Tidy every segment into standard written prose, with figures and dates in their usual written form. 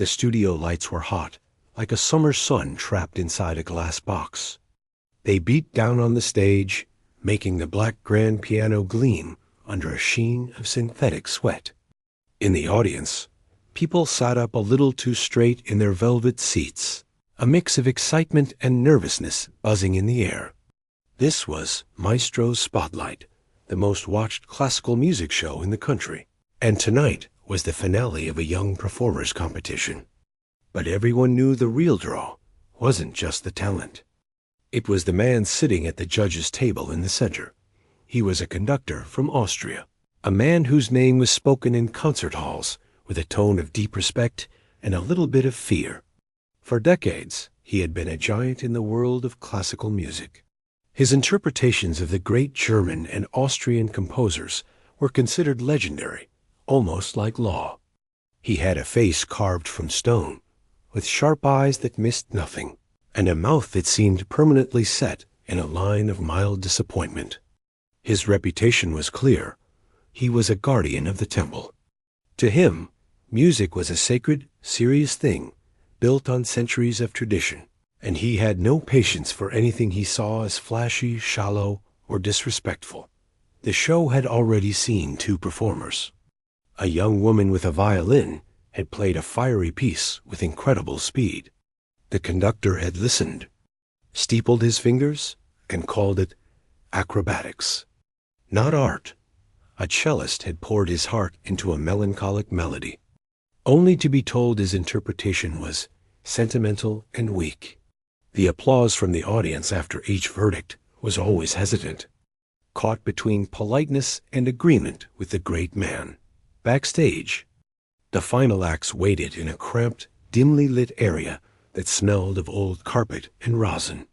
The studio lights were hot, like a summer sun trapped inside a glass box. They beat down on the stage, making the black grand piano gleam under a sheen of synthetic sweat. In the audience, people sat up a little too straight in their velvet seats, a mix of excitement and nervousness buzzing in the air. This was Maestro's Spotlight, the most watched classical music show in the country, and tonight was the finale of a young performers competition. But everyone knew the real draw wasn't just the talent. It was the man sitting at the judge's table in the center. He was a conductor from Austria, a man whose name was spoken in concert halls with a tone of deep respect and a little bit of fear. For decades, he had been a giant in the world of classical music. His interpretations of the great German and Austrian composers were considered legendary, almost like law. He had a face carved from stone, with sharp eyes that missed nothing, and a mouth that seemed permanently set in a line of mild disappointment. His reputation was clear. He was a guardian of the temple. To him, music was a sacred, serious thing, built on centuries of tradition, and he had no patience for anything he saw as flashy, shallow, or disrespectful. The show had already seen two performers. A young woman with a violin had played a fiery piece with incredible speed. The conductor had listened, steepled his fingers, and called it acrobatics. Not art. A cellist had poured his heart into a melancholic melody, only to be told his interpretation was sentimental and weak. The applause from the audience after each verdict was always hesitant, caught between politeness and agreement with the great man. Backstage, the final acts waited in a cramped, dimly lit area that smelled of old carpet and rosin.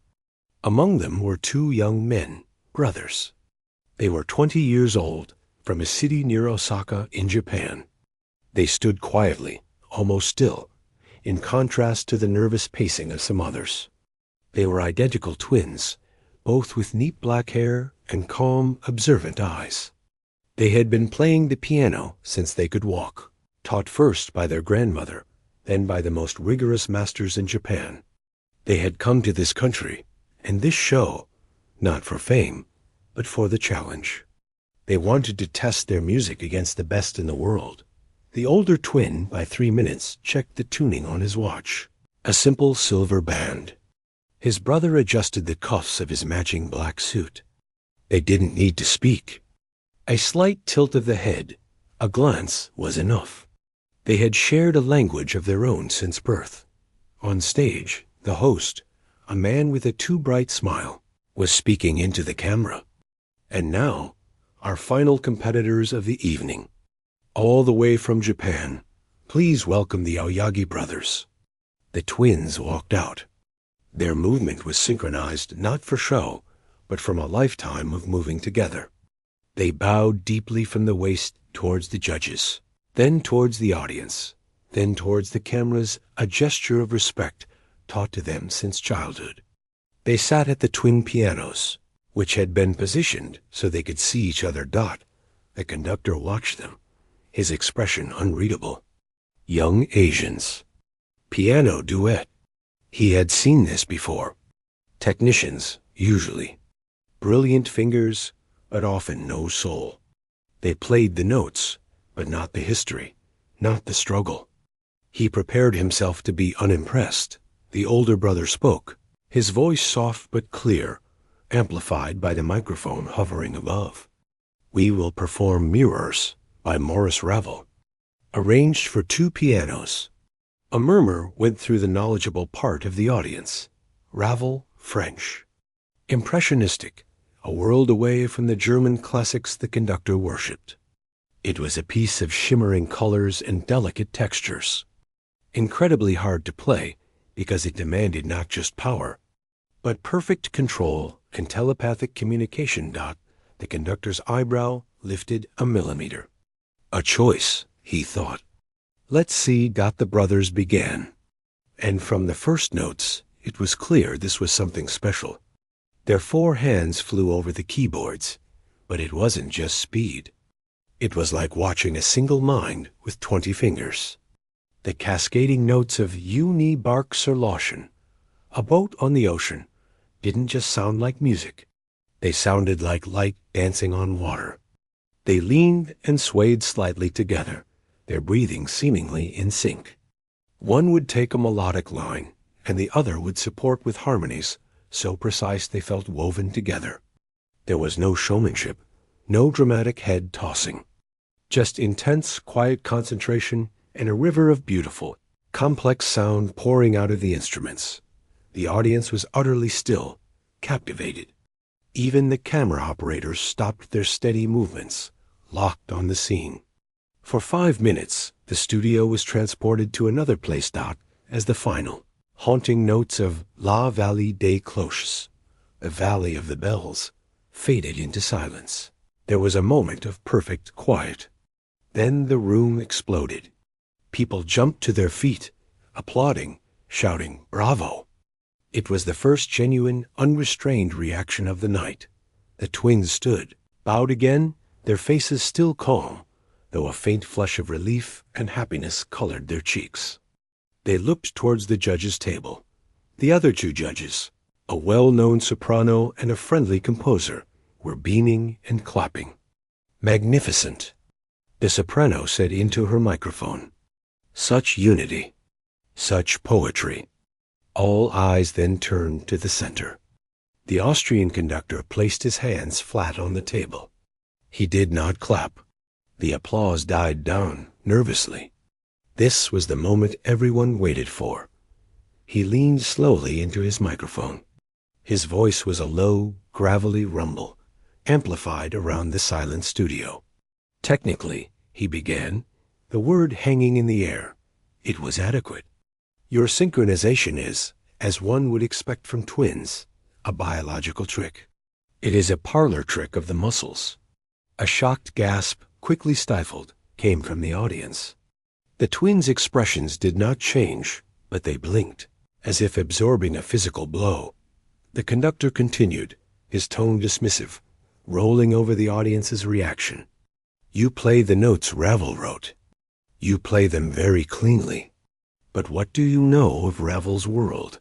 Among them were two young men, brothers. They were 20 years old, from a city near Osaka in Japan. They stood quietly, almost still, in contrast to the nervous pacing of some others. They were identical twins, both with neat black hair and calm, observant eyes. They had been playing the piano since they could walk, taught first by their grandmother, then by the most rigorous masters in Japan. They had come to this country and this show, not for fame, but for the challenge. They wanted to test their music against the best in the world. The older twin, by 3 minutes, checked the tuning on his watch, a simple silver band. His brother adjusted the cuffs of his matching black suit. They didn't need to speak. A slight tilt of the head, a glance, was enough. They had shared a language of their own since birth. On stage, the host, a man with a too bright smile, was speaking into the camera. And now, our final competitors of the evening, all the way from Japan, please welcome the Aoyagi brothers. The twins walked out. Their movement was synchronized not for show, but from a lifetime of moving together. They bowed deeply from the waist towards the judges, then towards the audience, then towards the cameras, a gesture of respect taught to them since childhood. They sat at the twin pianos, which had been positioned so they could see each other dot. The conductor watched them, his expression unreadable. Young Asians. Piano duet. He had seen this before. Technicians, usually. Brilliant fingers, but often no soul. They played the notes, but not the history, not the struggle. He prepared himself to be unimpressed. The older brother spoke, his voice soft but clear, amplified by the microphone hovering above. We will perform Mirrors by Maurice Ravel, arranged for 2 pianos. A murmur went through the knowledgeable part of the audience. Ravel, French. Impressionistic, a world away from the German classics the conductor worshipped. It was a piece of shimmering colors and delicate textures. Incredibly hard to play because it demanded not just power, but perfect control and telepathic communication. The conductor's eyebrow lifted a millimeter. A choice, he thought. Let's see. The brothers began. And from the first notes, it was clear this was something special. Their 4 hands flew over the keyboards, but it wasn't just speed. It was like watching a single mind with 20 fingers. The cascading notes of Uni Barkserloschen, a boat on the ocean, didn't just sound like music. They sounded like light dancing on water. They leaned and swayed slightly together, their breathing seemingly in sync. One would take a melodic line, and the other would support with harmonies so precise they felt woven together. There was no showmanship, no dramatic head tossing. Just intense, quiet concentration and a river of beautiful, complex sound pouring out of the instruments. The audience was utterly still, captivated. Even the camera operators stopped their steady movements, locked on the scene. For 5 minutes, the studio was transported to another place dot as the final, haunting notes of La Vallée des Cloches, the Valley of the Bells, faded into silence. There was a moment of perfect quiet. Then the room exploded. People jumped to their feet, applauding, shouting, "Bravo!" It was the first genuine, unrestrained reaction of the night. The twins stood, bowed again, their faces still calm, though a faint flush of relief and happiness colored their cheeks. They looked towards the judges' table. The other 2 judges, a well-known soprano and a friendly composer, were beaming and clapping. "Magnificent," the soprano said into her microphone. "Such unity, such poetry." All eyes then turned to the center. The Austrian conductor placed his hands flat on the table. He did not clap. The applause died down nervously. This was the moment everyone waited for. He leaned slowly into his microphone. His voice was a low, gravelly rumble, amplified around the silent studio. "Technically," he began, the word hanging in the air, "it was adequate. Your synchronization is, as one would expect from twins, a biological trick. It is a parlor trick of the muscles." A shocked gasp, quickly stifled, came from the audience. The twins' expressions did not change, but they blinked, as if absorbing a physical blow. The conductor continued, his tone dismissive, rolling over the audience's reaction. "You play the notes Ravel wrote. You play them very cleanly. But what do you know of Ravel's world?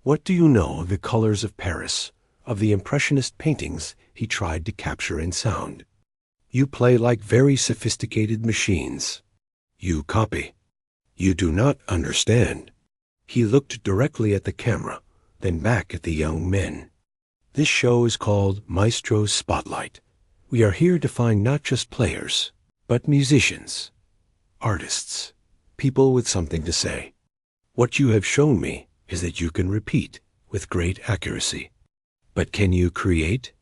What do you know of the colors of Paris, of the impressionist paintings he tried to capture in sound? You play like very sophisticated machines. You copy. You do not understand." He looked directly at the camera, then back at the young men. "This show is called Maestro's Spotlight. We are here to find not just players, but musicians, artists, people with something to say. What you have shown me is that you can repeat with great accuracy. But can you create?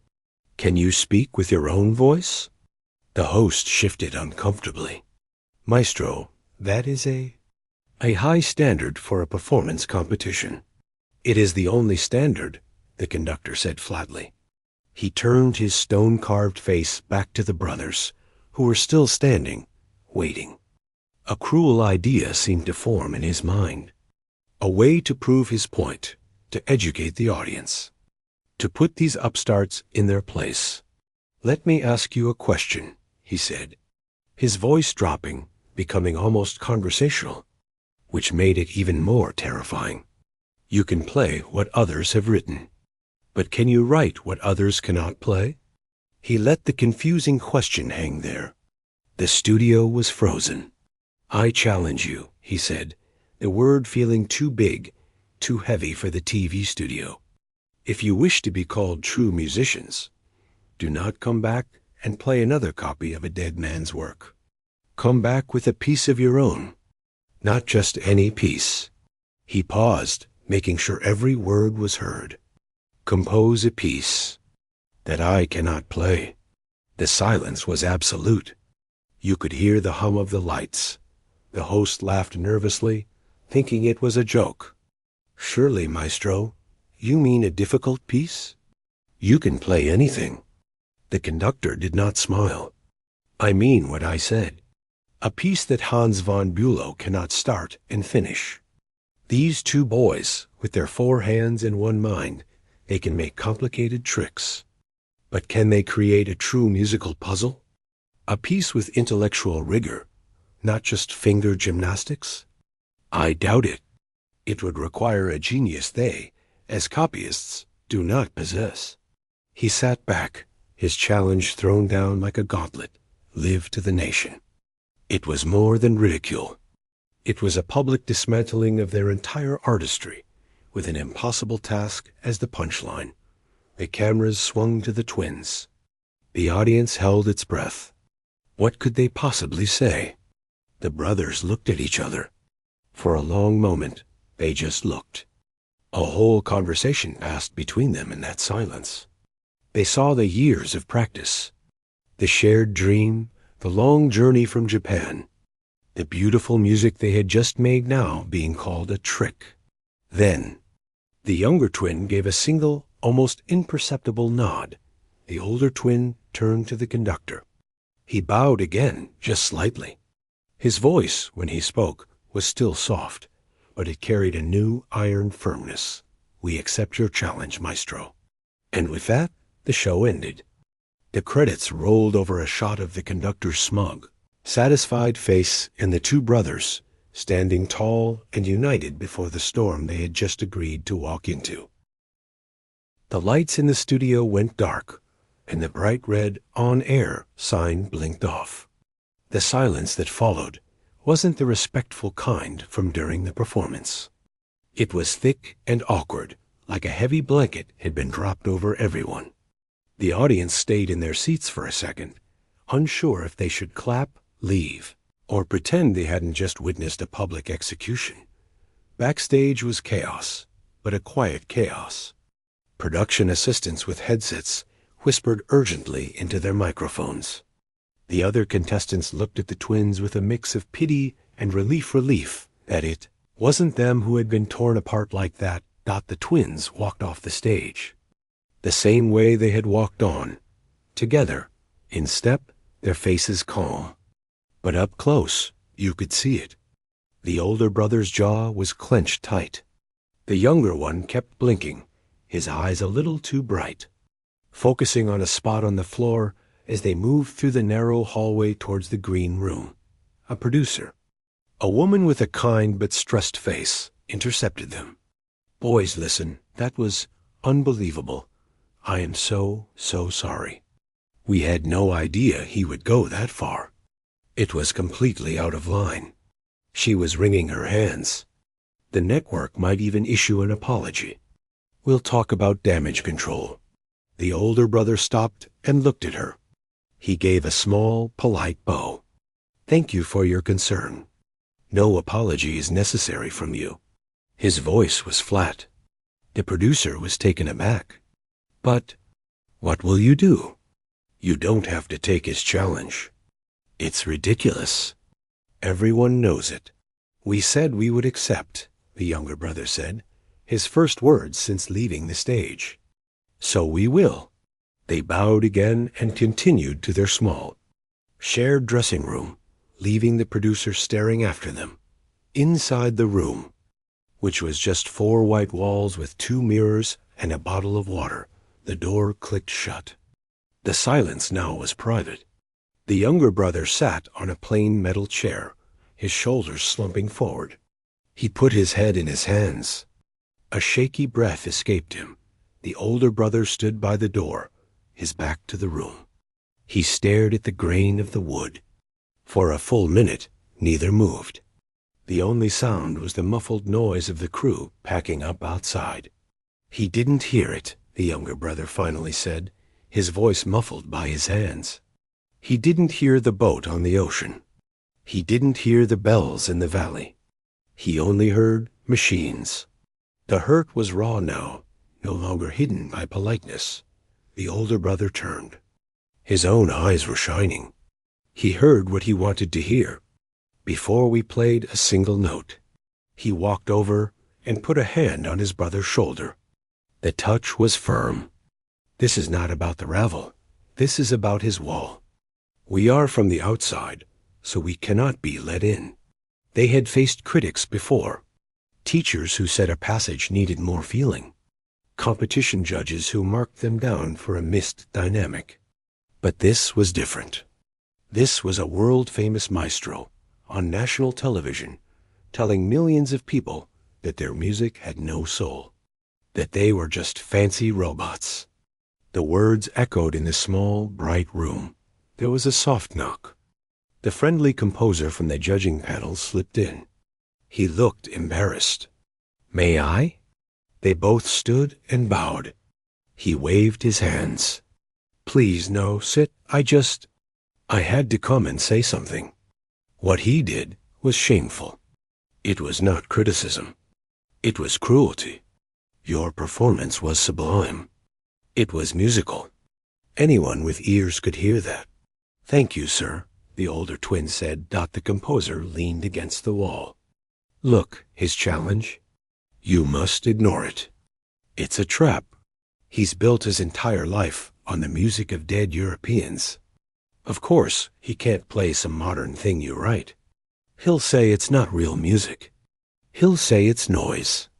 Can you speak with your own voice?" The host shifted uncomfortably. "Maestro, that is a high standard for a performance competition." "It is the only standard," the conductor said flatly. He turned his stone-carved face back to the brothers, who were still standing, waiting. A cruel idea seemed to form in his mind. A way to prove his point, to educate the audience, to put these upstarts in their place. "Let me ask you a question," he said, his voice dropping, becoming almost conversational, which made it even more terrifying. "You can play what others have written, but can you write what others cannot play?" He let the confusing question hang there. The studio was frozen. "I challenge you," he said, the word feeling too big, too heavy for the TV studio. "If you wish to be called true musicians, do not come back and play another copy of a dead man's work. Come back with a piece of your own, not just any piece." He paused, making sure every word was heard. "Compose a piece that I cannot play." The silence was absolute. You could hear the hum of the lights. The host laughed nervously, thinking it was a joke. "Surely, Maestro, you mean a difficult piece? You can play anything." The conductor did not smile. "I mean what I said. A piece that Hans von Bülow cannot start and finish. These 2 boys, with their 4 hands and 1 mind, they can make complicated tricks. But can they create a true musical puzzle? A piece with intellectual rigor, not just finger gymnastics? I doubt it. It would require a genius they, as copyists, do not possess. He sat back, his challenge thrown down like a gauntlet. Live to the nation. It was more than ridicule. It was a public dismantling of their entire artistry, with an impossible task as the punchline. The cameras swung to the twins. The audience held its breath. What could they possibly say? The brothers looked at each other. For a long moment, they just looked. A whole conversation passed between them in that silence. They saw the years of practice, the shared dream, the long journey from Japan, the beautiful music they had just made now being called a trick. Then, the younger twin gave a single, almost imperceptible nod. The older twin turned to the conductor. He bowed again, just slightly. His voice, when he spoke, was still soft, but it carried a new iron firmness. We accept your challenge, maestro. And with that, the show ended. The credits rolled over a shot of the conductor's smug, satisfied face and the two brothers, standing tall and united before the storm they had just agreed to walk into. The lights in the studio went dark, and the bright red "On Air" sign blinked off. The silence that followed wasn't the respectful kind from during the performance. It was thick and awkward, like a heavy blanket had been dropped over everyone. The audience stayed in their seats for a second, unsure if they should clap, leave, or pretend they hadn't just witnessed a public execution. Backstage was chaos, but a quiet chaos. Production assistants with headsets whispered urgently into their microphones. The other contestants looked at the twins with a mix of pity and relief that it wasn't them who had been torn apart like that. The twins walked off the stage, the same way they had walked on, together, in step, their faces calm. But up close, you could see it. The older brother's jaw was clenched tight. The younger one kept blinking, his eyes a little too bright, focusing on a spot on the floor as they moved through the narrow hallway towards the green room. A producer, a woman with a kind but stressed face, intercepted them. "Boys, listen, that was unbelievable. I am so sorry. We had no idea he would go that far. It was completely out of line." She was wringing her hands. The network might even issue an apology. "We'll talk about damage control." The older brother stopped and looked at her. He gave a small, polite bow. "Thank you for your concern. No apology is necessary from you." His voice was flat. The producer was taken aback. "But what will you do? You don't have to take his challenge. It's ridiculous. Everyone knows it." "We said we would accept," the younger brother said, his first words since leaving the stage. "So we will." They bowed again and continued to their small, shared dressing room, leaving the producer staring after them. Inside the room, which was just 4 white walls with 2 mirrors and a bottle of water, the door clicked shut. The silence now was private. The younger brother sat on a plain metal chair, his shoulders slumping forward. He put his head in his hands. A shaky breath escaped him. The older brother stood by the door, his back to the room. He stared at the grain of the wood. For a full minute, neither moved. The only sound was the muffled noise of the crew packing up outside. "He didn't hear it," the younger brother finally said, his voice muffled by his hands. "He didn't hear the boat on the ocean. He didn't hear the bells in the valley. He only heard machines." The hurt was raw now, no longer hidden by politeness. The older brother turned. His own eyes were shining. He heard what he wanted to hear. Before we played a single note, he walked over and put a hand on his brother's shoulder. The touch was firm. "This is not about the ravel. This is about his wall. We are from the outside, so we cannot be let in." They had faced critics before, teachers who said a passage needed more feeling, competition judges who marked them down for a missed dynamic. But this was different. This was a world-famous maestro, on national television, telling millions of people that their music had no soul, that they were just fancy robots. The words echoed in the small, bright room. There was a soft knock. The friendly composer from the judging panel slipped in. He looked embarrassed. "May I?" They both stood and bowed. He waved his hands. "Please, no, sit. I had to come and say something." What he did was shameful. It was not criticism. It was cruelty. Your performance was sublime. It was musical. Anyone with ears could hear that. "Thank you, sir," the older twin said. The composer leaned against the wall. "Look, his challenge. You must ignore it. It's a trap. He's built his entire life on the music of dead Europeans. Of course, he can't play some modern thing you write. He'll say it's not real music. He'll say it's noise.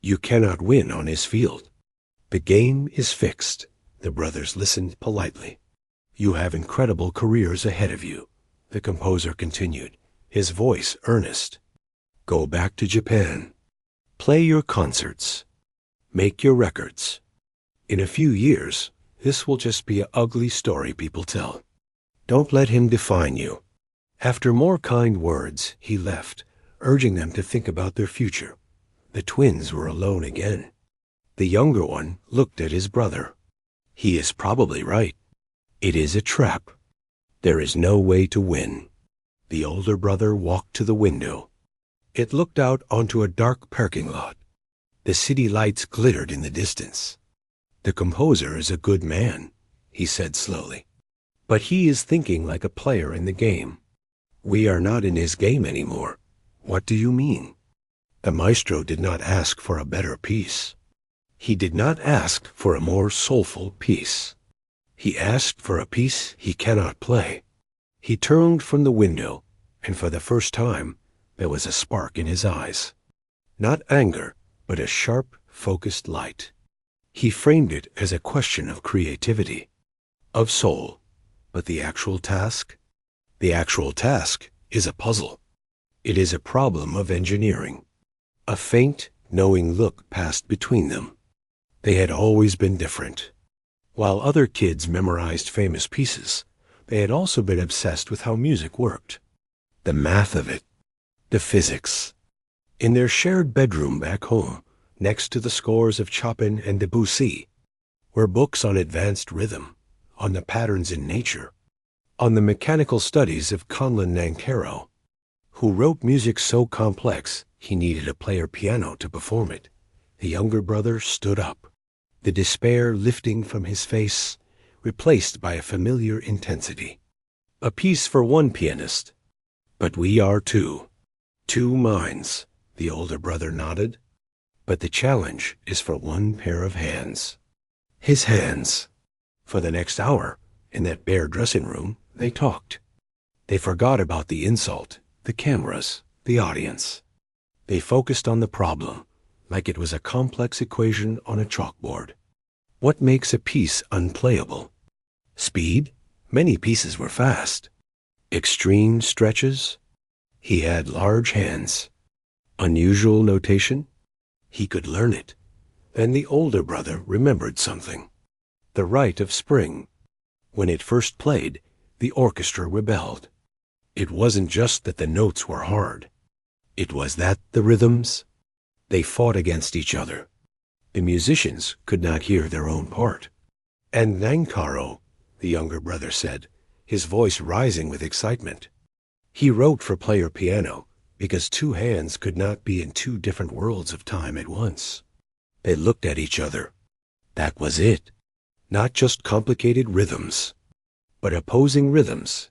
You cannot win on his field. The game is fixed." The brothers listened politely. "You have incredible careers ahead of you," the composer continued, his voice earnest. "Go back to Japan. Play your concerts. Make your records. In a few years, this will just be an ugly story people tell. Don't let him define you." After more kind words, he left, urging them to think about their future. The twins were alone again. The younger one looked at his brother. He is probably right. It is a trap. There is no way to win. The older brother walked to the window. It looked out onto a dark parking lot. The city lights glittered in the distance. "The composer is a good man," he said slowly. "But he is thinking like a player in the game. We are not in his game anymore." "What do you mean?" "The maestro did not ask for a better piece. He did not ask for a more soulful piece. He asked for a piece he cannot play." He turned from the window, and for the first time, there was a spark in his eyes. Not anger, but a sharp, focused light. He framed it as a question of creativity, of soul. But the actual task? The actual task is a puzzle. It is a problem of engineering. A faint, knowing look passed between them. They had always been different. While other kids memorized famous pieces, they had also been obsessed with how music worked. The math of it. The physics. In their shared bedroom back home, next to the scores of Chopin and Debussy, were books on advanced rhythm, on the patterns in nature, on the mechanical studies of Conlon Nancarrow, who wrote music so complex he needed a player piano to perform it. The younger brother stood up, the despair lifting from his face, replaced by a familiar intensity. "A piece for one pianist. But we are two. Two minds," the older brother nodded. "But the challenge is for one pair of hands." His hands. For the next hour, in that bare dressing room, they talked. They forgot about the insult, the cameras, the audience. They focused on the problem, like it was a complex equation on a chalkboard. What makes a piece unplayable? Speed? Many pieces were fast. Extreme stretches? He had large hands. Unusual notation? He could learn it. Then the older brother remembered something. The Rite of Spring. When it first played, the orchestra rebelled. It wasn't just that the notes were hard. It was that the rhythms, they fought against each other. The musicians could not hear their own part. "And Nancarrow," the younger brother said, his voice rising with excitement. "He wrote for player piano because two hands could not be in two different worlds of time at once." They looked at each other. That was it. Not just complicated rhythms, but opposing rhythms.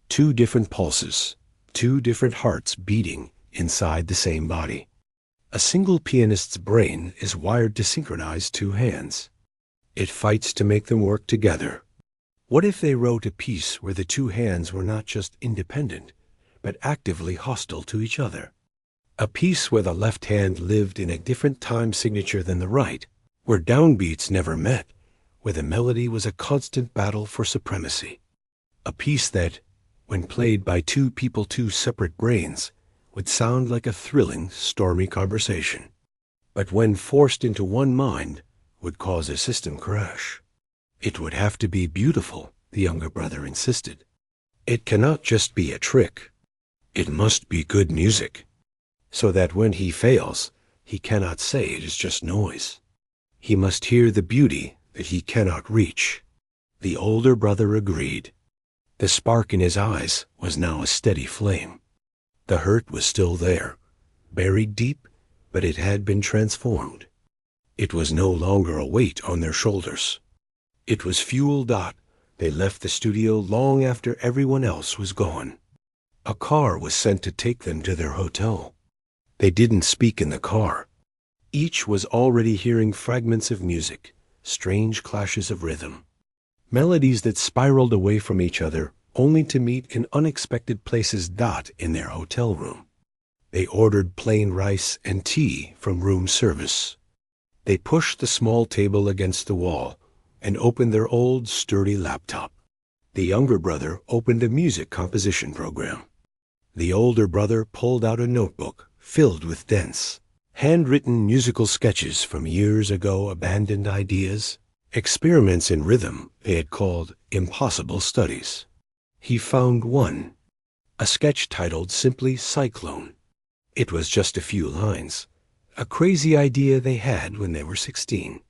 Two different pulses, two different hearts beating inside the same body. A single pianist's brain is wired to synchronize two hands. It fights to make them work together. What if they wrote a piece where the two hands were not just independent, but actively hostile to each other? A piece where the left hand lived in a different time signature than the right, where downbeats never met, where the melody was a constant battle for supremacy. A piece that, when played by two people, two separate brains, would sound like a thrilling, stormy conversation. But when forced into one mind, would cause a system crash. It would have to be beautiful, the younger brother insisted. It cannot just be a trick. It must be good music, so that when he fails, he cannot say it is just noise. He must hear the beauty that he cannot reach. The older brother agreed. The spark in his eyes was now a steady flame. The hurt was still there, buried deep, but it had been transformed. It was no longer a weight on their shoulders. It was fuel. They left the studio long after everyone else was gone. A car was sent to take them to their hotel. They didn't speak in the car. Each was already hearing fragments of music, strange clashes of rhythm, melodies that spiraled away from each other only to meet in unexpected places. In their hotel room, they ordered plain rice and tea from room service. They pushed the small table against the wall and opened their old, sturdy laptop. The younger brother opened a music composition program. The older brother pulled out a notebook filled with dense, handwritten musical sketches from years ago, abandoned ideas, experiments in rhythm they had called impossible studies. He found one, a sketch titled simply Cyclone. It was just a few lines, a crazy idea they had when they were 16.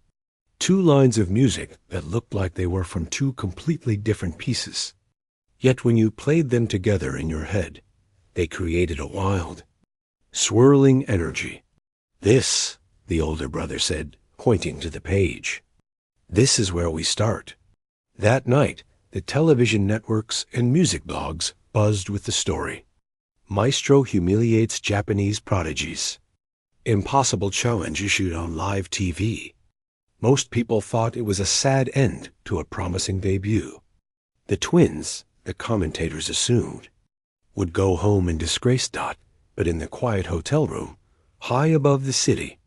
2 lines of music that looked like they were from 2 completely different pieces. Yet when you played them together in your head, they created a wild, swirling energy. This, the older brother said, pointing to the page. This is where we start. That night, the television networks and music blogs buzzed with the story. Maestro humiliates Japanese prodigies. Impossible challenge issued on live TV. Most people thought it was a sad end to a promising debut. The twins, the commentators assumed, would go home in disgrace. But in the quiet hotel room, high above the city,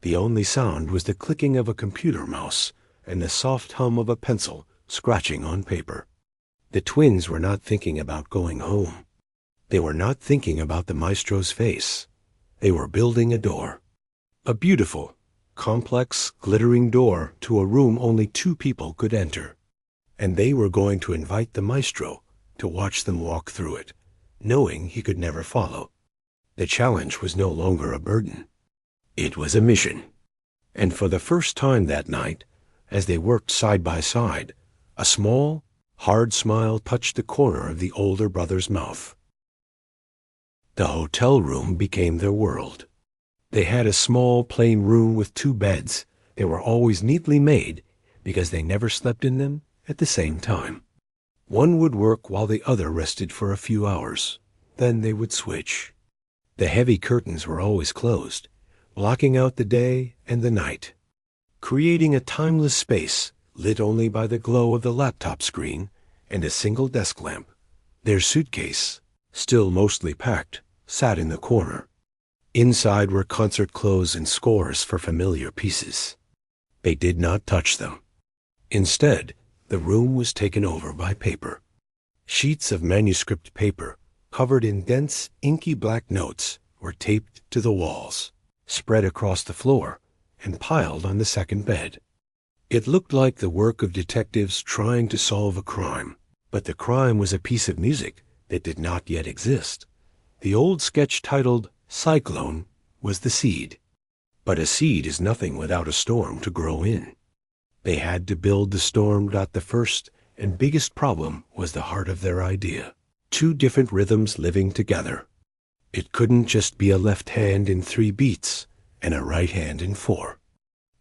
the only sound was the clicking of a computer mouse and the soft hum of a pencil scratching on paper. The twins were not thinking about going home. They were not thinking about the maestro's face. They were building a door. A beautiful, complex, glittering door to a room only 2 people could enter. And they were going to invite the maestro to watch them walk through it, knowing he could never follow. The challenge was no longer a burden. It was a mission. And for the first time that night, as they worked side by side, a small, hard smile touched the corner of the older brother's mouth. The hotel room became their world. They had a small, plain room with 2 beds. They were always neatly made because they never slept in them at the same time. One would work while the other rested for a few hours. Then they would switch. The heavy curtains were always closed, blocking out the day and the night, creating a timeless space lit only by the glow of the laptop screen and a single desk lamp. Their suitcase, still mostly packed, sat in the corner. Inside were concert clothes and scores for familiar pieces. They did not touch them. Instead, the room was taken over by paper. Sheets of manuscript paper, covered in dense, inky black notes, were taped to the walls, spread across the floor, and piled on the second bed. It looked like the work of detectives trying to solve a crime, but the crime was a piece of music that did not yet exist. The old sketch titled Cyclone was the seed. But a seed is nothing without a storm to grow in. They had to build the storm. The first and biggest problem was the heart of their idea. 2 different rhythms living together. It couldn't just be a left hand in 3 beats and a right hand in 4.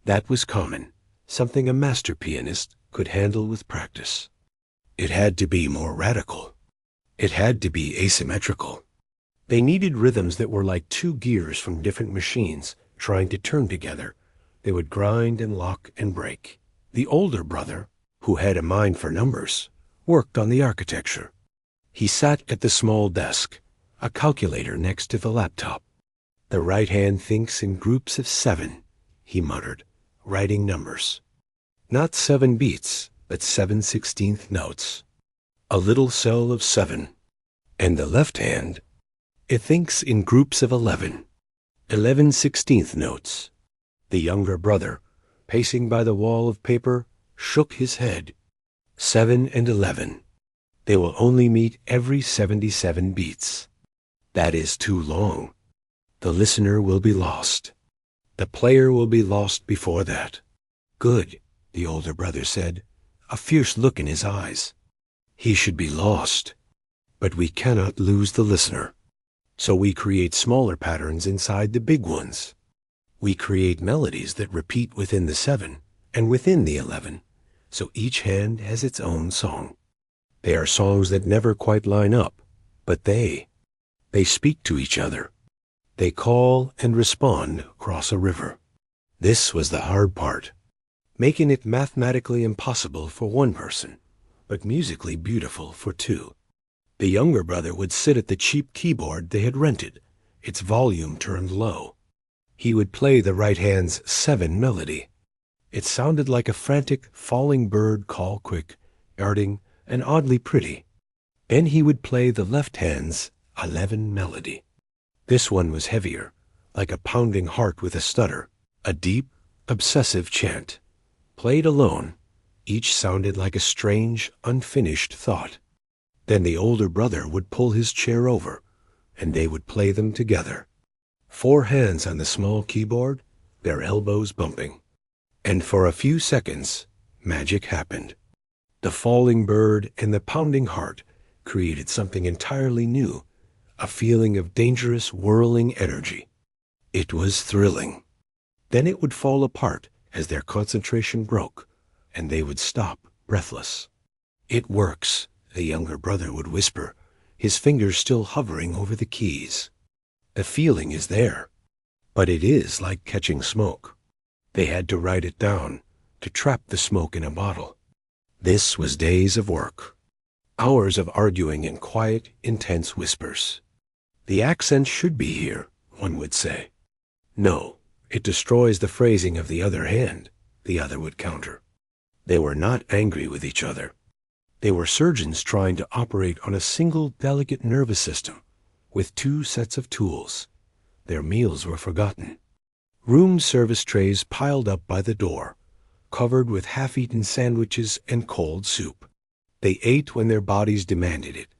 That was common, something a master pianist could handle with practice. It had to be more radical. It had to be asymmetrical. They needed rhythms that were like 2 gears from different machines trying to turn together. They would grind and lock and break. The older brother, who had a mind for numbers, worked on the architecture. He sat at the small desk, a calculator next to the laptop. The right hand thinks in groups of 7, he muttered, writing numbers. Not 7 beats, but 7/16 notes. A little cell of 7. And the left hand, It thinks in groups of 11, 11 16th notes. The younger brother, pacing by the wall of paper, shook his head. 7 and 11. They will only meet every 77 beats. That is too long. The listener will be lost. The player will be lost before that. Good, the older brother said, a fierce look in his eyes. He should be lost. But we cannot lose the listener. So we create smaller patterns inside the big ones. We create melodies that repeat within the 7 and within the 11, so each hand has its own song. They are songs that never quite line up, but they speak to each other. They call and respond across a river. This was the hard part, making it mathematically impossible for one person, but musically beautiful for two. The younger brother would sit at the cheap keyboard they had rented, its volume turned low. He would play the right hand's 7 melody. It sounded like a frantic falling bird call quick, arting, and oddly pretty. Then he would play the left hand's 11 melody. This one was heavier, like a pounding heart with a stutter, a deep, obsessive chant. Played alone, each sounded like a strange, unfinished thought. Then the older brother would pull his chair over, and they would play them together. 4 hands on the small keyboard, their elbows bumping. And for a few seconds, magic happened. The falling bird and the pounding heart created something entirely new, a feeling of dangerous, whirling energy. It was thrilling. Then it would fall apart as their concentration broke, and they would stop, breathless. It works, the younger brother would whisper, his fingers still hovering over the keys. The feeling is there, but it is like catching smoke. They had to write it down, to trap the smoke in a bottle. This was days of work, hours of arguing in quiet, intense whispers. The accent should be here, one would say. No, it destroys the phrasing of the other hand, the other would counter. They were not angry with each other. They were surgeons trying to operate on a single delicate nervous system, with 2 sets of tools. Their meals were forgotten. Room service trays piled up by the door, covered with half-eaten sandwiches and cold soup. They ate when their bodies demanded it,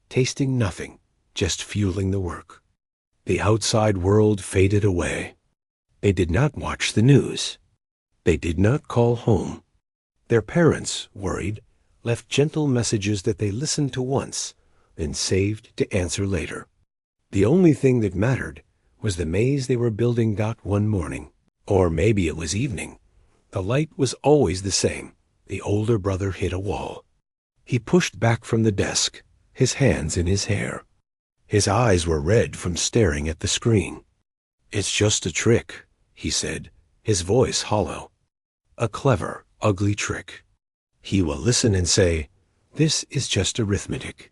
tasting nothing, just fueling the work. The outside world faded away. They did not watch the news. They did not call home. Their parents, worried, left gentle messages that they listened to once, then saved to answer later. The only thing that mattered was the maze they were building got one morning, or maybe it was evening. The light was always the same. The older brother hit a wall. He pushed back from the desk, his hands in his hair. His eyes were red from staring at the screen. "It's just a trick," he said, his voice hollow. "A clever, ugly trick. He will listen and say, 'This is just arithmetic.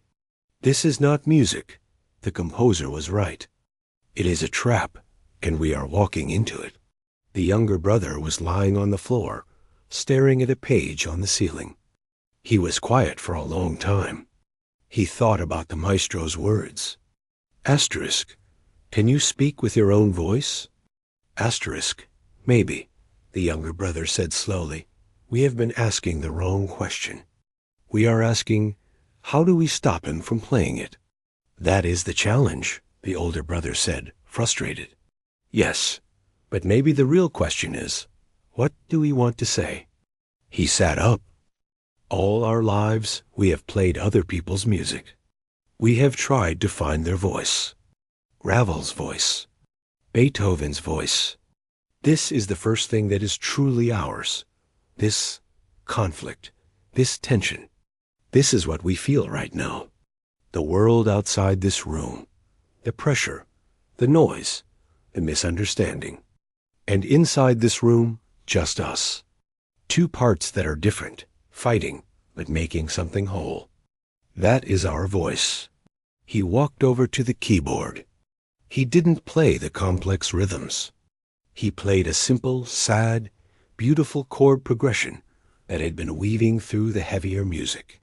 This is not music. The composer was right. It is a trap, and we are walking into it.'" The younger brother was lying on the floor, staring at a page on the ceiling. He was quiet for a long time. He thought about the maestro's words. Asterisk, can you speak with your own voice? Asterisk, maybe, the younger brother said slowly. We have been asking the wrong question. We are asking, how do we stop him from playing it? That is the challenge, the older brother said, frustrated. Yes, but maybe the real question is, what do we want to say? He sat up. All our lives, we have played other people's music. We have tried to find their voice. Ravel's voice. Beethoven's voice. This is the first thing that is truly ours. This conflict, this tension. This is what we feel right now. The world outside this room. The pressure, the noise, the misunderstanding. And inside this room, just us. 2 parts that are different, fighting, but making something whole. That is our voice. He walked over to the keyboard. He didn't play the complex rhythms. He played a simple, sad, beautiful chord progression that had been weaving through the heavier music.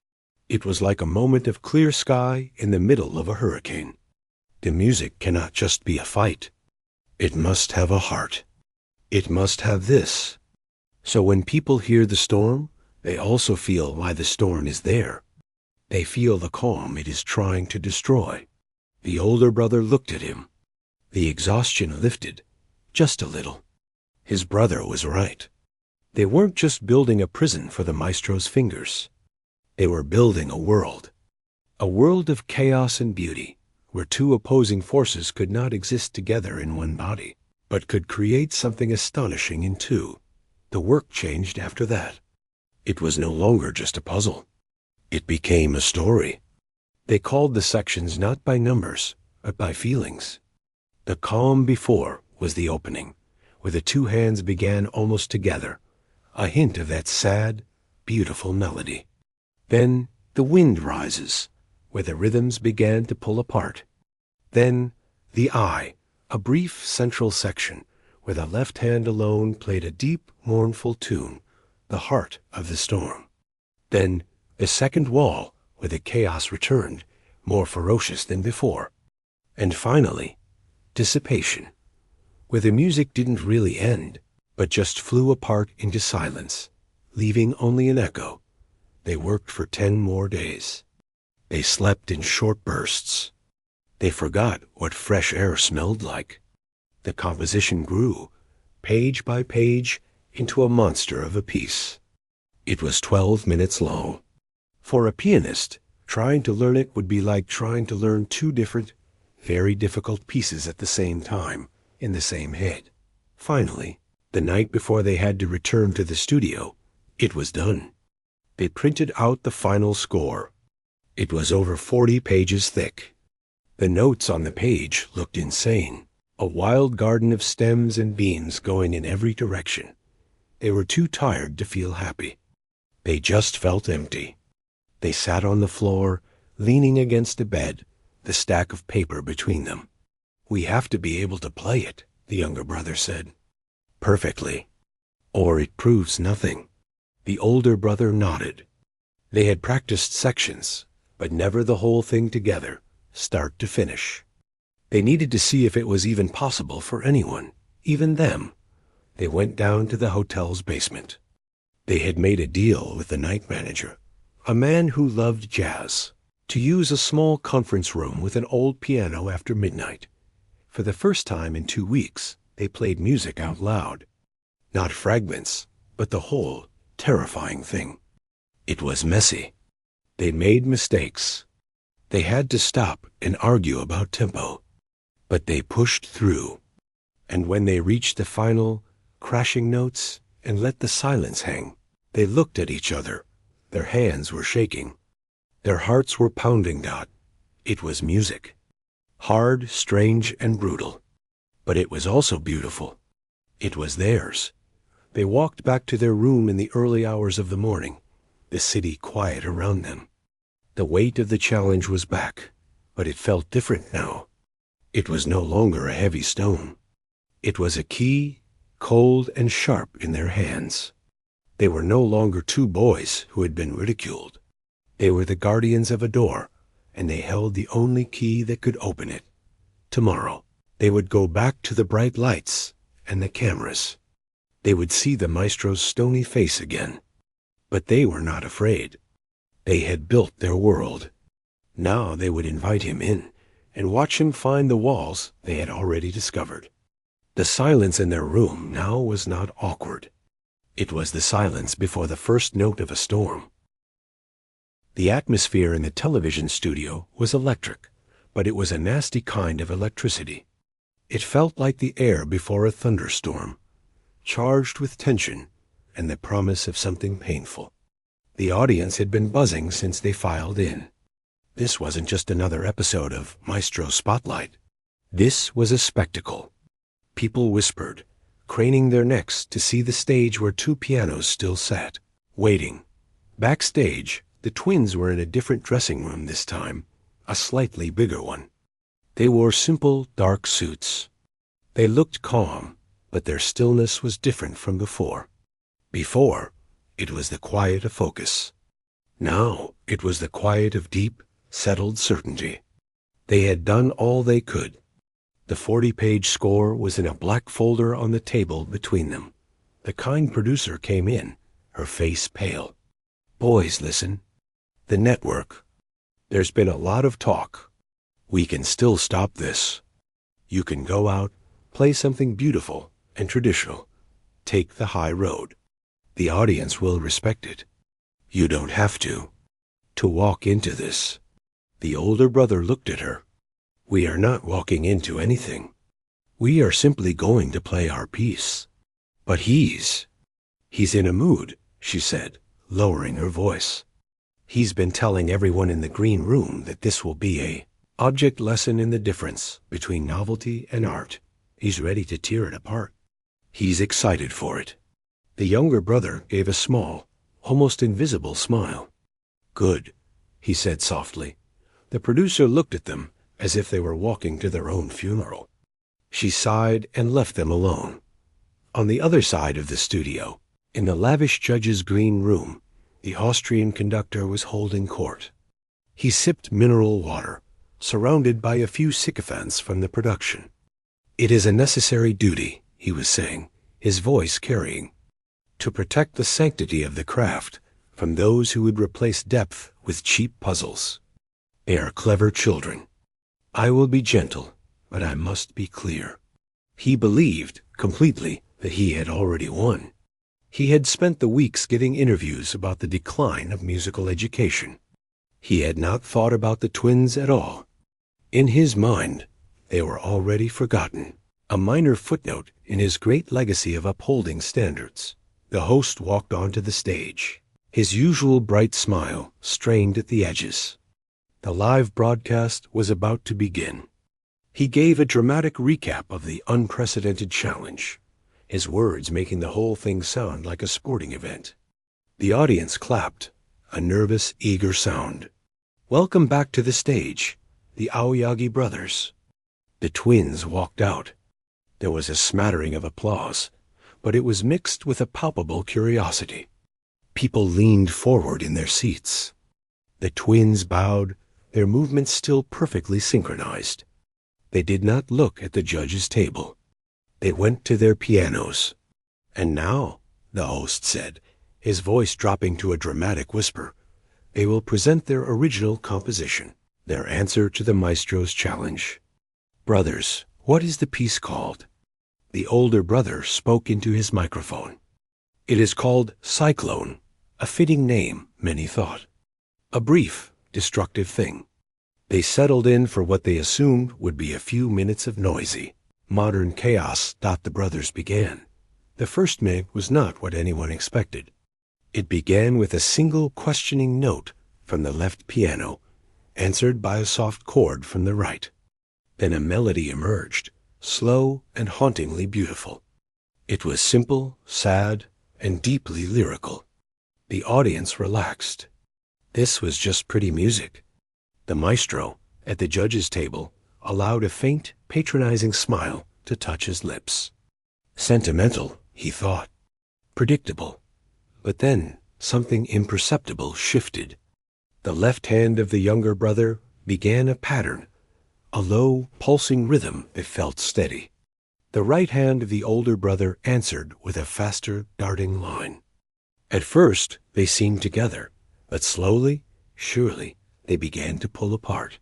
It was like a moment of clear sky in the middle of a hurricane. The music cannot just be a fight. It must have a heart. It must have this. So when people hear the storm, they also feel why the storm is there. They feel the calm it is trying to destroy. The older brother looked at him. The exhaustion lifted, just a little. His brother was right. They weren't just building a prison for the maestro's fingers. They were building a world of chaos and beauty, where two opposing forces could not exist together in one body, but could create something astonishing in two. The work changed after that. It was no longer just a puzzle. It became a story. They called the sections not by numbers, but by feelings. The calm before was the opening, where the two hands began almost together, a hint of that sad, beautiful melody. Then the wind rises, where the rhythms began to pull apart. Then the eye, a brief central section, where the left hand alone played a deep, mournful tune, the heart of the storm. Then the second wall, where the chaos returned, more ferocious than before. And finally, dissipation, where the music didn't really end, but just flew apart into silence, leaving only an echo. They worked for 10 more days. They slept in short bursts. They forgot what fresh air smelled like. The composition grew, page by page, into a monster of a piece. It was 12 minutes long. For a pianist, trying to learn it would be like trying to learn two different, very difficult pieces at the same time, in the same head. Finally, the night before they had to return to the studio, it was done. They printed out the final score. It was over 40 pages thick. The notes on the page looked insane, a wild garden of stems and beams going in every direction. They were too tired to feel happy. They just felt empty. They sat on the floor, leaning against a bed, the stack of paper between them. "We have to be able to play it," the younger brother said. "Perfectly. Or it proves nothing." The older brother nodded. They had practiced sections, but never the whole thing together, start to finish. They needed to see if it was even possible for anyone, even them. They went down to the hotel's basement. They had made a deal with the night manager, a man who loved jazz, to use a small conference room with an old piano after midnight. For the first time in 2 weeks, they played music out loud. Not fragments, but the whole, terrifying thing. It was messy. They made mistakes. They had to stop and argue about tempo. But they pushed through. And when they reached the final, crashing notes and let the silence hang, they looked at each other. Their hands were shaking. Their hearts were pounding. It was music. Hard, strange, and brutal. But it was also beautiful. It was theirs. They walked back to their room in the early hours of the morning, the city quiet around them. The weight of the challenge was back, but it felt different now. It was no longer a heavy stone. It was a key, cold and sharp in their hands. They were no longer two boys who had been ridiculed. They were the guardians of a door, and they held the only key that could open it. Tomorrow, they would go back to the bright lights and the cameras. They would see the maestro's stony face again. But they were not afraid. They had built their world. Now they would invite him in and watch him find the walls they had already discovered. The silence in their room now was not awkward. It was the silence before the first note of a storm. The atmosphere in the television studio was electric, but it was a nasty kind of electricity. It felt like the air before a thunderstorm, charged with tension and the promise of something painful. The audience had been buzzing since they filed in. This wasn't just another episode of Maestro Spotlight. This was a spectacle. People whispered, craning their necks to see the stage where two pianos still sat, waiting. Backstage, the twins were in a different dressing room this time, a slightly bigger one. They wore simple, dark suits. They looked calm, but their stillness was different from before. Before, it was the quiet of focus. Now, it was the quiet of deep, settled certainty. They had done all they could. The 40-page score was in a black folder on the table between them. The kind producer came in, her face pale. "Boys, listen. The network. There's been a lot of talk. We can still stop this. You can go out, play something beautiful and traditional. Take the high road. The audience will respect it. You don't have to walk into this." The older brother looked at her. "We are not walking into anything. We are simply going to play our piece." "But he's in a mood," she said, lowering her voice. "He's been telling everyone in the green room that this will be a object lesson in the difference between novelty and art. He's ready to tear it apart. He's excited for it." The younger brother gave a small, almost invisible smile. "Good," he said softly. The producer looked at them as if they were walking to their own funeral. She sighed and left them alone. On the other side of the studio, in the lavish judge's green room, the Austrian conductor was holding court. He sipped mineral water, surrounded by a few sycophants from the production. "It is a necessary duty," he was saying, his voice carrying, "to protect the sanctity of the craft from those who would replace depth with cheap puzzles. They are clever children. I will be gentle, but I must be clear." He believed completely that he had already won. He had spent the weeks getting interviews about the decline of musical education. He had not thought about the twins at all. In his mind, they were already forgotten, a minor footnote in his great legacy of upholding standards. The host walked onto the stage, his usual bright smile strained at the edges. The live broadcast was about to begin. He gave a dramatic recap of the unprecedented challenge, his words making the whole thing sound like a sporting event. The audience clapped, a nervous, eager sound. "Welcome back to the stage, the Aoyagi brothers." The twins walked out. There was a smattering of applause, but it was mixed with a palpable curiosity. People leaned forward in their seats. The twins bowed, their movements still perfectly synchronized. They did not look at the judge's table. They went to their pianos. "And now," the host said, his voice dropping to a dramatic whisper, "they will present their original composition, their answer to the maestro's challenge. Brothers, what is the piece called?" The older brother spoke into his microphone. "It is called Cyclone, a fitting name, many thought. A brief, destructive thing." They settled in for what they assumed would be a few minutes of noisy, modern chaos. The brothers began. The first minute was not what anyone expected. It began with a single questioning note from the left piano, answered by a soft chord from the right. Then a melody emerged, slow and hauntingly beautiful. It was simple, sad, and deeply lyrical. The audience relaxed. This was just pretty music. The maestro, at the judge's table, allowed a faint, patronizing smile to touch his lips. Sentimental, he thought. Predictable. But then something imperceptible shifted. The left hand of the younger brother began a pattern, a low, pulsing rhythm that felt steady. The right hand of the older brother answered with a faster, darting line. At first, they seemed together, but slowly, surely, they began to pull apart.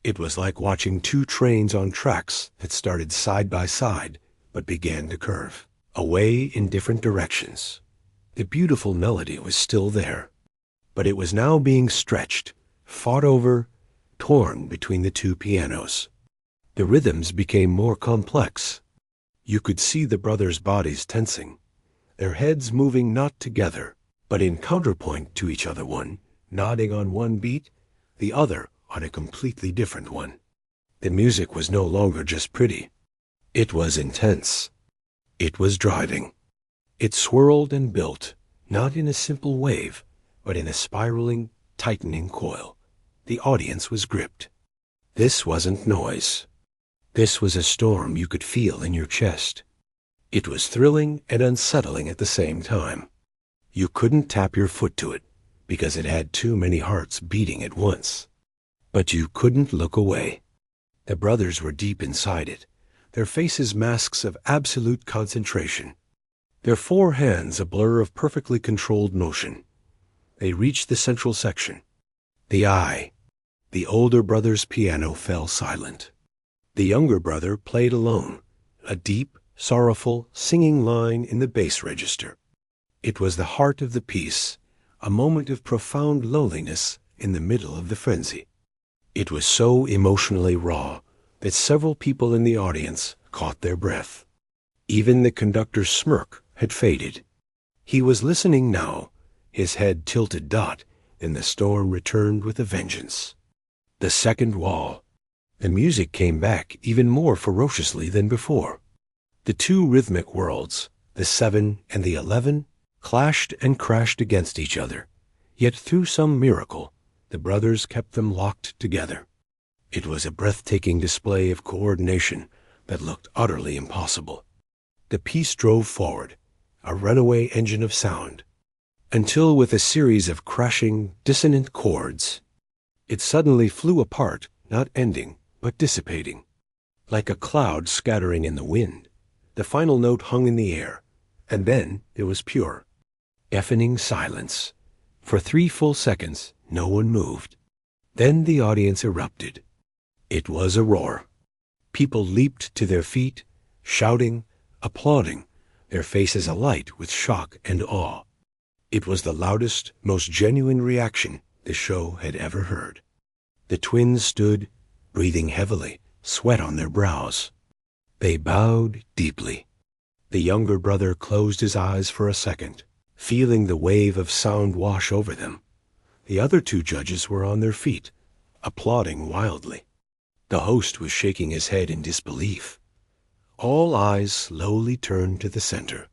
It was like watching two trains on tracks that started side by side, but began to curve, away in different directions. The beautiful melody was still there, but it was now being stretched, fought over, torn between the two pianos. The rhythms became more complex. You could see the brothers' bodies tensing, their heads moving not together, but in counterpoint to each other, one nodding on one beat, the other on a completely different one. The music was no longer just pretty. It was intense. It was driving. It swirled and built, not in a simple wave, but in a spiraling, tightening coil. The audience was gripped. This wasn't noise. This was a storm you could feel in your chest. It was thrilling and unsettling at the same time. You couldn't tap your foot to it, because it had too many hearts beating at once. But you couldn't look away. The brothers were deep inside it, their faces masks of absolute concentration, their four hands a blur of perfectly controlled motion. They reached the central section. The older brother's piano fell silent. The younger brother played alone, a deep, sorrowful, singing line in the bass register. It was the heart of the piece, a moment of profound loneliness in the middle of the frenzy. It was so emotionally raw that several people in the audience caught their breath. Even the conductor's smirk had faded. He was listening now, his head tilted. Then the storm returned with a vengeance. The second wall. The music came back even more ferociously than before. The two rhythmic worlds, the 7 and the 11, clashed and crashed against each other, yet through some miracle, the brothers kept them locked together. It was a breathtaking display of coordination that looked utterly impossible. The piece drove forward, a runaway engine of sound, until with a series of crashing, dissonant chords, it suddenly flew apart, not ending, but dissipating. Like a cloud scattering in the wind, the final note hung in the air, and then there was pure, deafening silence. For 3 full seconds, no one moved. Then the audience erupted. It was a roar. People leaped to their feet, shouting, applauding, their faces alight with shock and awe. It was the loudest, most genuine reaction the show had ever heard. The twins stood, breathing heavily, sweat on their brows. They bowed deeply. The younger brother closed his eyes for a second, feeling the wave of sound wash over them. The other 2 judges were on their feet, applauding wildly. The host was shaking his head in disbelief. All eyes slowly turned to the center.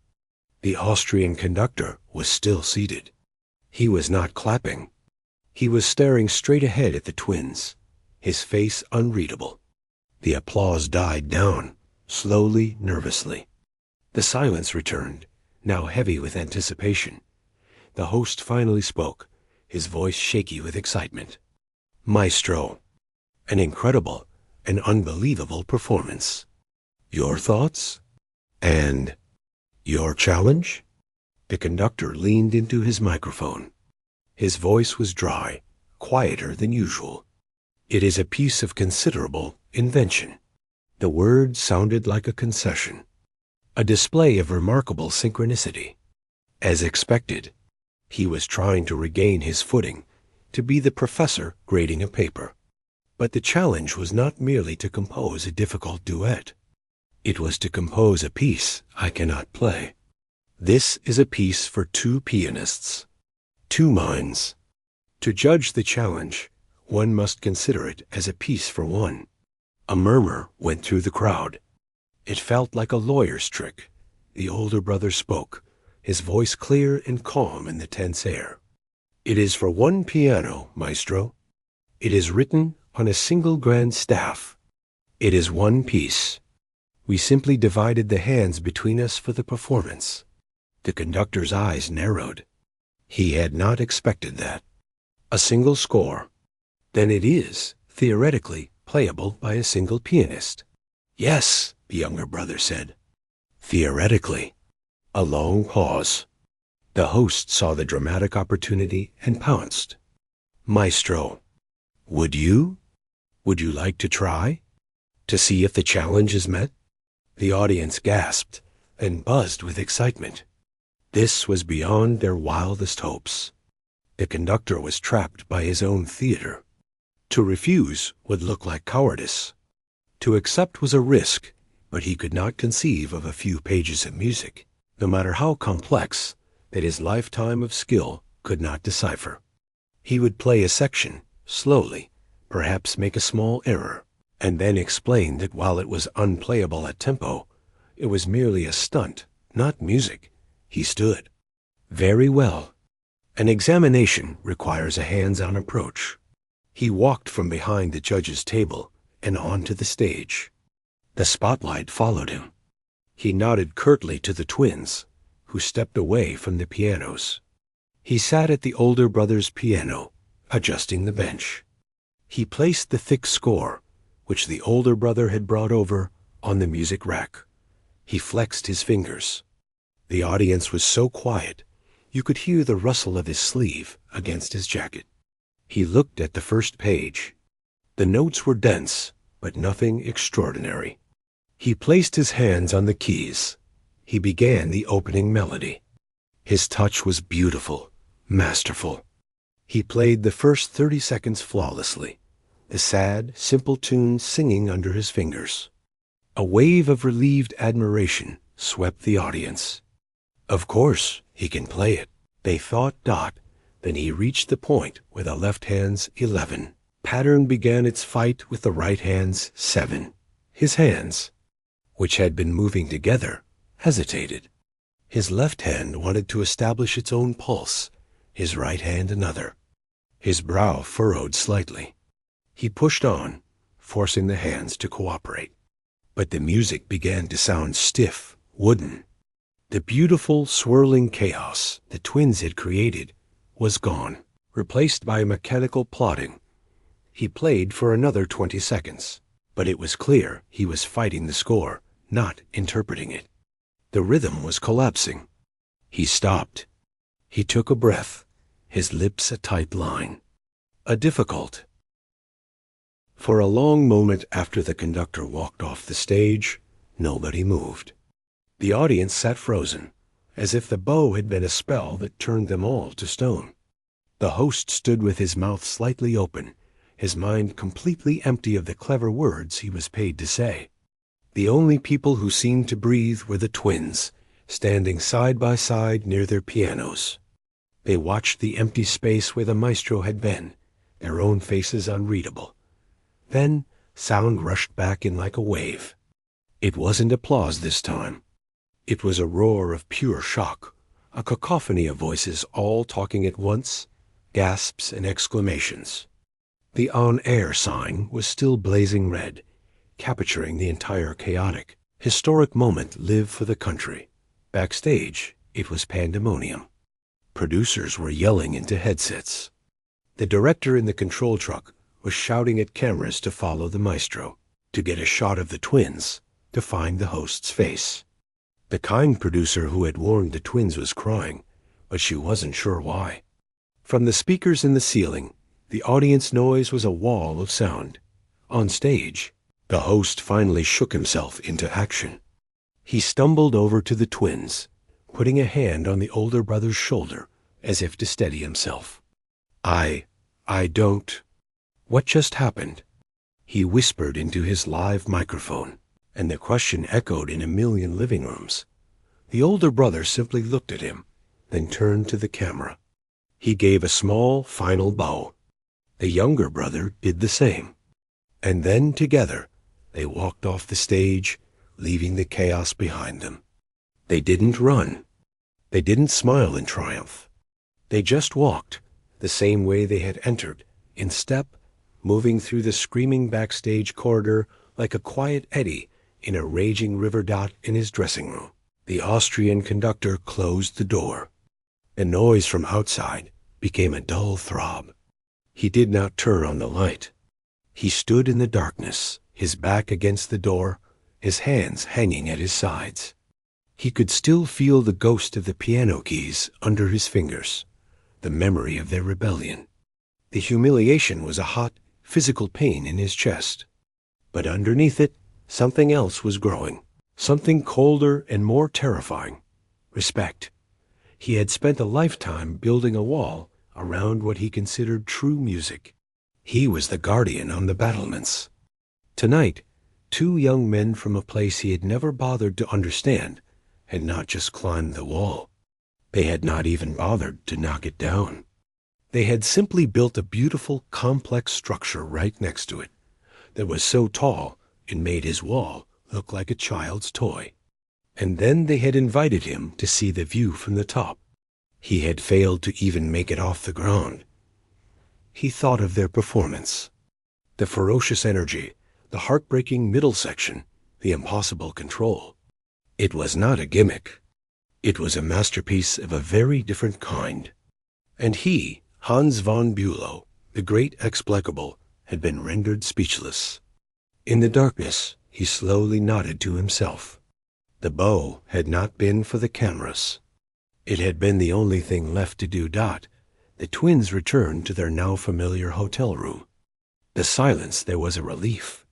The Austrian conductor was still seated. He was not clapping. He was staring straight ahead at the twins, his face unreadable. The applause died down, slowly, nervously. The silence returned, now heavy with anticipation. The host finally spoke, his voice shaky with excitement. "Maestro, an incredible, an unbelievable performance. Your thoughts? And your challenge?" The conductor leaned into his microphone. His voice was dry, quieter than usual. "It is a piece of considerable invention." The words sounded like a concession, a display of remarkable synchronicity. As expected, he was trying to regain his footing, to be the professor grading a paper. But the challenge was not merely to compose a difficult duet. It was to compose a piece I cannot play. This is a piece for 2 pianists, 2 minds. To judge the challenge, one must consider it as a piece for one. A murmur went through the crowd. It felt like a lawyer's trick. The older brother spoke, his voice clear and calm in the tense air. "It is for 1 piano, maestro. It is written on a single grand staff. It is 1 piece. We simply divided the hands between us for the performance." The conductor's eyes narrowed. He had not expected that. "A single score. Then it is, theoretically, playable by a single pianist." "Yes," the younger brother said. "Theoretically." A long pause. The host saw the dramatic opportunity and pounced. "Maestro, would you like to try? To see if the challenge is met?" The audience gasped and buzzed with excitement. This was beyond their wildest hopes. The conductor was trapped by his own theater. To refuse would look like cowardice. To accept was a risk, but he could not conceive of a few pages of music, no matter how complex, that his lifetime of skill could not decipher. He would play a section, slowly, perhaps make a small error, and then explain that while it was unplayable at tempo, it was merely a stunt, not music. He stood. Very well. An examination requires a hands-on approach. He walked from behind the judge's table and onto the stage. The spotlight followed him. He nodded curtly to the twins, who stepped away from the pianos. He sat at the older brother's piano, adjusting the bench. He placed the thick score, which the older brother had brought over on the music rack. He flexed his fingers. The audience was so quiet, you could hear the rustle of his sleeve against his jacket. He looked at the first page. The notes were dense, but nothing extraordinary. He placed his hands on the keys. He began the opening melody. His touch was beautiful, masterful. He played the first 30 seconds flawlessly, the sad, simple tune singing under his fingers. A wave of relieved admiration swept the audience. Of course, he can play it, they thought. Then he reached the point where the left hand's 11. Pattern began its fight with the right hand's 7. His hands, which had been moving together, hesitated. His left hand wanted to establish its own pulse, his right hand another. His brow furrowed slightly. He pushed on, forcing the hands to cooperate. But the music began to sound stiff, wooden. The beautiful, swirling chaos the twins had created was gone, replaced by mechanical plodding. He played for another 20 seconds, but it was clear he was fighting the score, not interpreting it. The rhythm was collapsing. He stopped. He took a breath, his lips a tight line. For a long moment after the conductor walked off the stage, nobody moved. The audience sat frozen, as if the bow had been a spell that turned them all to stone. The host stood with his mouth slightly open, his mind completely empty of the clever words he was paid to say. The only people who seemed to breathe were the twins, standing side by side near their pianos. They watched the empty space where the maestro had been, their own faces unreadable. Then sound rushed back in like a wave. It wasn't applause this time. It was a roar of pure shock, a cacophony of voices all talking at once, gasps and exclamations. The on-air sign was still blazing red, capturing the entire chaotic, historic moment lived for the country. Backstage, it was pandemonium. Producers were yelling into headsets. The director in the control truck was shouting at cameras to follow the maestro, to get a shot of the twins, to find the host's face. The kind producer who had warned the twins was crying, but she wasn't sure why. From the speakers in the ceiling, the audience noise was a wall of sound. On stage, the host finally shook himself into action. He stumbled over to the twins, putting a hand on the older brother's shoulder as if to steady himself. I don't. What just happened? He whispered into his live microphone, and the question echoed in a million living rooms. The older brother simply looked at him, then turned to the camera. He gave a small, final bow. The younger brother did the same. And then, together, they walked off the stage, leaving the chaos behind them. They didn't run. They didn't smile in triumph. They just walked, the same way they had entered, in step, moving through the screaming backstage corridor like a quiet eddy in a raging river in his dressing room. The Austrian conductor closed the door. The noise from outside became a dull throb. He did not turn on the light. He stood in the darkness, his back against the door, his hands hanging at his sides. He could still feel the ghost of the piano keys under his fingers, the memory of their rebellion. The humiliation was a hot, physical pain in his chest. But underneath it, something else was growing, something colder and more terrifying. Respect. He had spent a lifetime building a wall around what he considered true music. He was the guardian on the battlements. Tonight, two young men from a place he had never bothered to understand had not just climbed the wall. They had not even bothered to knock it down. They had simply built a beautiful, complex structure right next to it that was so tall it made his wall look like a child's toy. And then they had invited him to see the view from the top. He had failed to even make it off the ground. He thought of their performance. The ferocious energy, the heartbreaking middle section, the impossible control. It was not a gimmick. It was a masterpiece of a very different kind. And he, Hans von Bülow, the great explicable, had been rendered speechless. In the darkness, he slowly nodded to himself. The bow had not been for the cameras. It had been the only thing left to do. The twins returned to their now familiar hotel room. The silence there was a relief.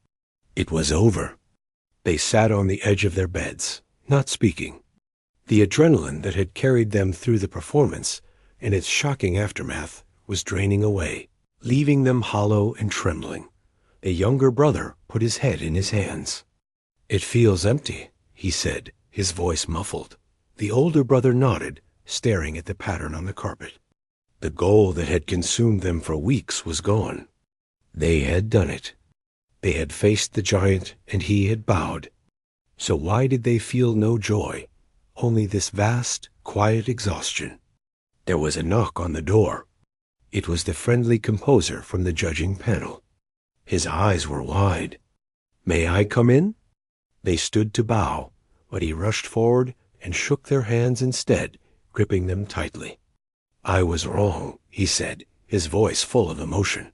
It was over. They sat on the edge of their beds, not speaking. The adrenaline that had carried them through the performance and its shocking aftermath was draining away, leaving them hollow and trembling. The younger brother put his head in his hands. "It feels empty," he said, his voice muffled. The older brother nodded, staring at the pattern on the carpet. The goal that had consumed them for weeks was gone. They had done it. They had faced the giant, and he had bowed. So why did they feel no joy, only this vast, quiet exhaustion? There was a knock on the door. It was the friendly composer from the judging panel. His eyes were wide. "May I come in?" They stood to bow, but he rushed forward and shook their hands instead, gripping them tightly. "I was wrong," he said, his voice full of emotion.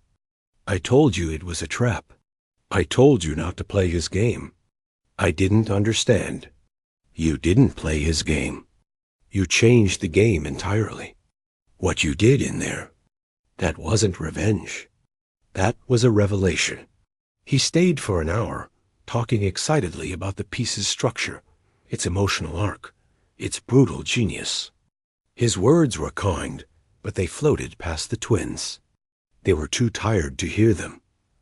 "I told you it was a trap. I told you not to play his game. I didn't understand. You didn't play his game. You changed the game entirely. What you did in there, that wasn't revenge. That was a revelation." He stayed for an hour, talking excitedly about the piece's structure, its emotional arc, its brutal genius. His words were kind, but they floated past the twins. They were too tired to hear them.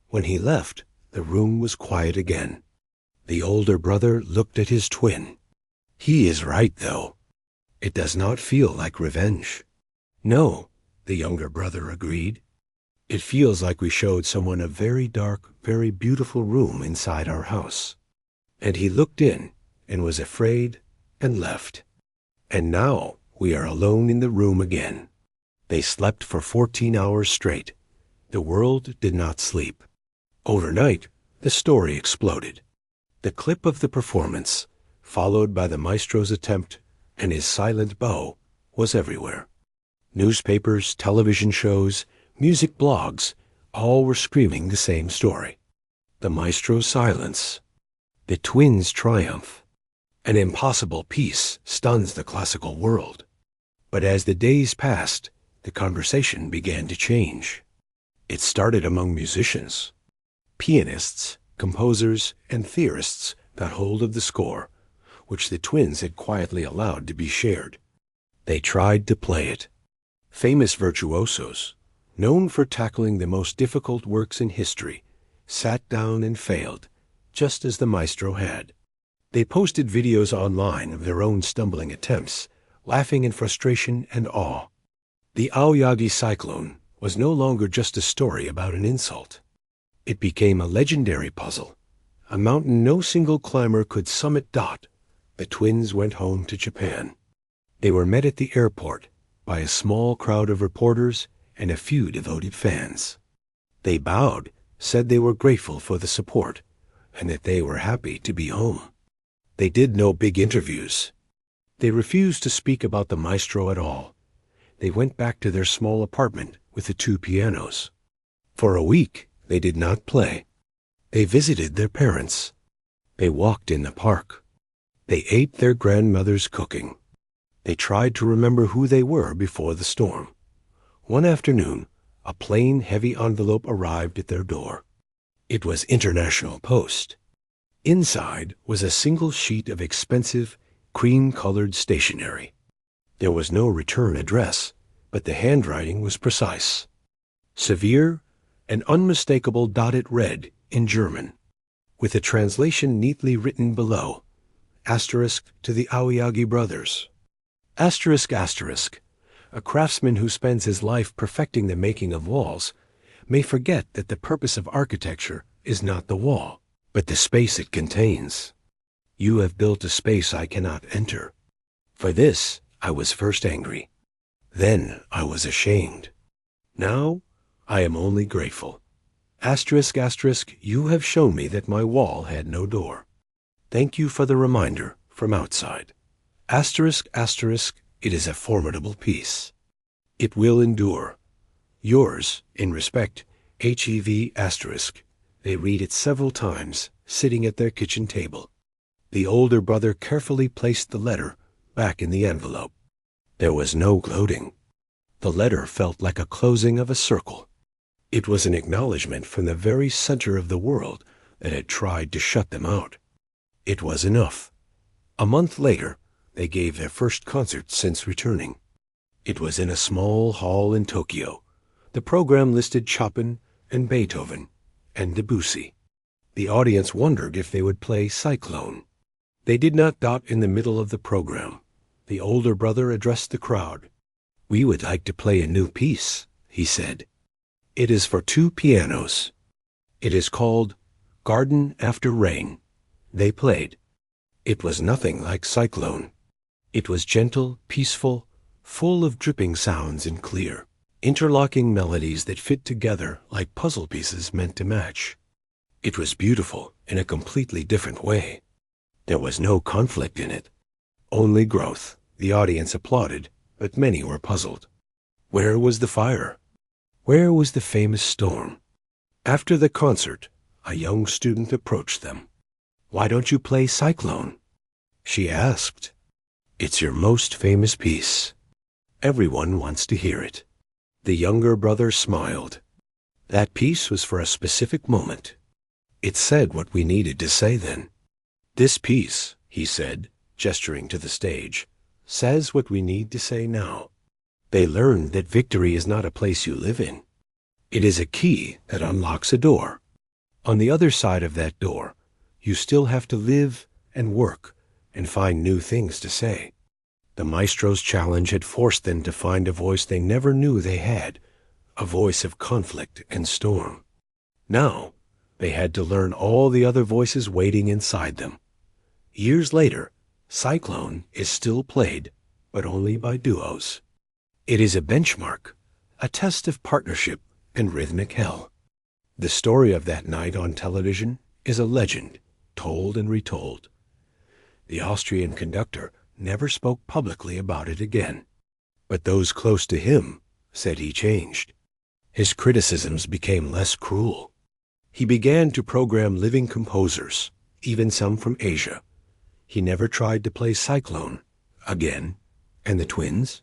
When he left, the room was quiet again. The older brother looked at his twin. "He is right, though. It does not feel like revenge." "No," the younger brother agreed. "It feels like we showed someone a very dark, very beautiful room inside our house." And he looked in and was afraid and left. And now we are alone in the room again. They slept for 14 hours straight. The world did not sleep. Overnight, the story exploded. The clip of the performance, followed by the maestro's attempt and his silent bow, was everywhere. Newspapers, television shows, music blogs, all were screaming the same story. The maestro's silence. The twins' triumph. An impossible piece stuns the classical world. But as the days passed, the conversation began to change. It started among musicians. Pianists, composers, and theorists got hold of the score, which the twins had quietly allowed to be shared. They tried to play it. Famous virtuosos, known for tackling the most difficult works in history, sat down and failed, just as the maestro had. They posted videos online of their own stumbling attempts, laughing in frustration and awe. The Aoyagi cyclone was no longer just a story about an insult. It became a legendary puzzle, a mountain no single climber could summit. The twins went home to Japan. They were met at the airport by a small crowd of reporters and a few devoted fans. They bowed, said they were grateful for the support, and that they were happy to be home. They did no big interviews. They refused to speak about the maestro at all. They went back to their small apartment with the 2 pianos. For a week, they did not play. They visited their parents. They walked in the park. They ate their grandmother's cooking. They tried to remember who they were before the storm. One afternoon, a plain, heavy envelope arrived at their door. It was International Post. Inside was a single sheet of expensive, cream-colored stationery. There was no return address, but the handwriting was precise. Severe and unmistakable dotted red in German, with a translation neatly written below, asterisk to the Aoyagi brothers. Asterisk asterisk, a craftsman who spends his life perfecting the making of walls may forget that the purpose of architecture is not the wall, but the space it contains. You have built a space I cannot enter. For this I was first angry. Then I was ashamed. Now I am only grateful. Asterisk asterisk, you have shown me that my wall had no door. Thank you for the reminder from outside. Asterisk asterisk, it is a formidable piece. It will endure. Yours, in respect, HEV asterisk, They read it several times, sitting at their kitchen table. The older brother carefully placed the letter back in the envelope. There was no gloating. The letter felt like a closing of a circle. It was an acknowledgment from the very center of the world that had tried to shut them out. It was enough. A month later, they gave their first concert since returning. It was in a small hall in Tokyo. The program listed Chopin and Beethoven and Debussy. The audience wondered if they would play Cyclone. They did not doubt in the middle of the program. The older brother addressed the crowd. "We would like to play a new piece," he said. "It is for 2 pianos. It is called Garden After Rain." They played. It was nothing like Cyclone. It was gentle, peaceful, full of dripping sounds and clear, interlocking melodies that fit together like puzzle pieces meant to match. It was beautiful in a completely different way. There was no conflict in it, only growth. The audience applauded, but many were puzzled. Where was the fire? Where was the famous storm? After the concert, a young student approached them. "Why don't you play Cyclone?" she asked. "It's your most famous piece. Everyone wants to hear it." The younger brother smiled. "That piece was for a specific moment. It said what we needed to say then. This piece," he said, gesturing to the stage, "says what we need to say now." They learned that victory is not a place you live in. It is a key that unlocks a door. On the other side of that door, you still have to live and work and find new things to say. The maestro's challenge had forced them to find a voice they never knew they had, a voice of conflict and storm. Now, they had to learn all the other voices waiting inside them. Years later, Cyclone is still played, but only by duos. It is a benchmark, a test of partnership and rhythmic hell. The story of that night on television is a legend, told and retold. The Austrian conductor never spoke publicly about it again, but those close to him said he changed. His criticisms became less cruel. He began to program living composers, even some from Asia. He never tried to play Cyclone again. And the twins?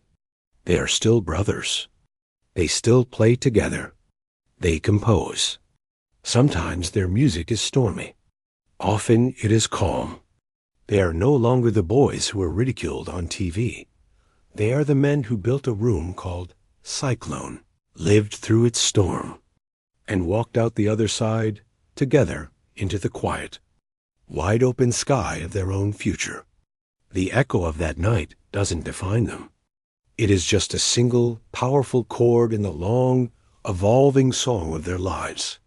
They are still brothers. They still play together. They compose. Sometimes their music is stormy. Often it is calm. They are no longer the boys who were ridiculed on TV. They are the men who built a room called Cyclone, lived through its storm, and walked out the other side together into the quiet, wide open sky of their own future. The echo of that night doesn't define them. It is just a single, powerful chord in the long, evolving song of their lives.